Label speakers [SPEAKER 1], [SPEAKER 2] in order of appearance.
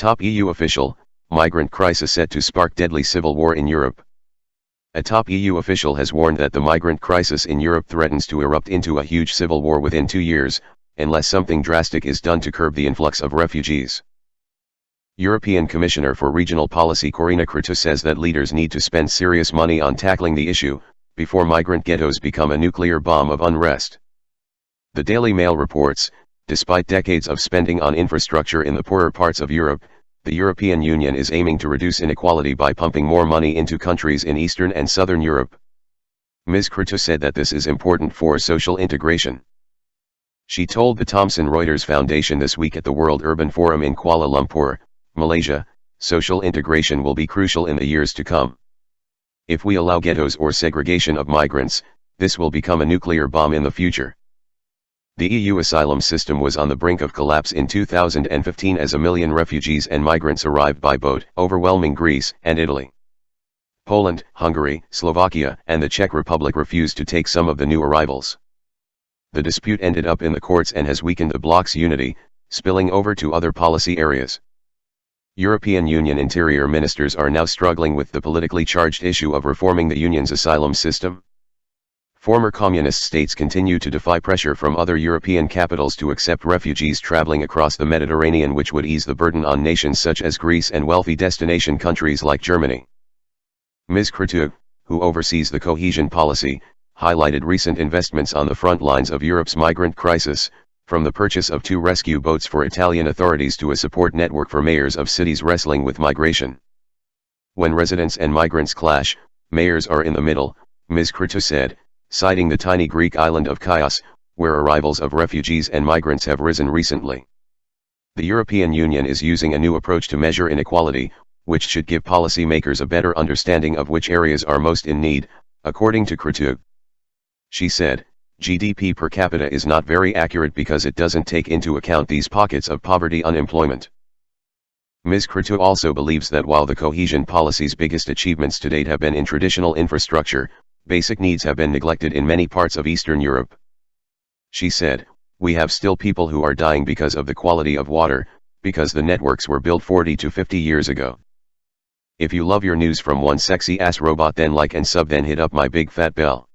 [SPEAKER 1] top EU official, migrant crisis set to spark deadly civil war in Europe. A top EU official has warned that the migrant crisis in Europe threatens to erupt into a huge civil war within 2 years, unless something drastic is done to curb the influx of refugees. European Commissioner for Regional Policy Corina Cretu says that leaders need to spend serious money on tackling the issue, before migrant ghettos become a nuclear bomb of unrest. The Daily Mail reports, despite decades of spending on infrastructure in the poorer parts of Europe, the European Union is aiming to reduce inequality by pumping more money into countries in Eastern and Southern Europe. Ms. Cretu said that this is important for social integration. She told the Thomson Reuters Foundation this week at the World Urban Forum in Kuala Lumpur, Malaysia, social integration will be crucial in the years to come. If we allow ghettos or segregation of migrants, this will become a nuclear bomb in the future. The EU asylum system was on the brink of collapse in 2015 as 1 million refugees and migrants arrived by boat, overwhelming Greece and Italy. Poland, Hungary, Slovakia, and the Czech Republic refused to take some of the new arrivals. The dispute ended up in the courts and has weakened the bloc's unity, spilling over to other policy areas. European Union interior ministers are now struggling with the politically charged issue of reforming the Union's asylum system. Former communist states continue to defy pressure from other European capitals to accept refugees traveling across the Mediterranean, which would ease the burden on nations such as Greece and wealthy destination countries like Germany. Ms. Cretu, who oversees the cohesion policy, highlighted recent investments on the front lines of Europe's migrant crisis, from the purchase of 2 rescue boats for Italian authorities to a support network for mayors of cities wrestling with migration. When residents and migrants clash, mayors are in the middle, Ms. Cretu said, citing the tiny Greek island of Chios, where arrivals of refugees and migrants have risen recently. The European Union is using a new approach to measure inequality, which should give policymakers a better understanding of which areas are most in need, according to Cretu. She said, GDP per capita is not very accurate because it doesn't take into account these pockets of poverty unemployment. Ms. Cretu also believes that while the cohesion policy's biggest achievements to date have been in traditional infrastructure, basic needs have been neglected in many parts of Eastern Europe. She said, we have still people who are dying because of the quality of water, because the networks were built 40 to 50 years ago. If you love your news from one sexy ass robot, then like and sub, then hit up my big fat bell.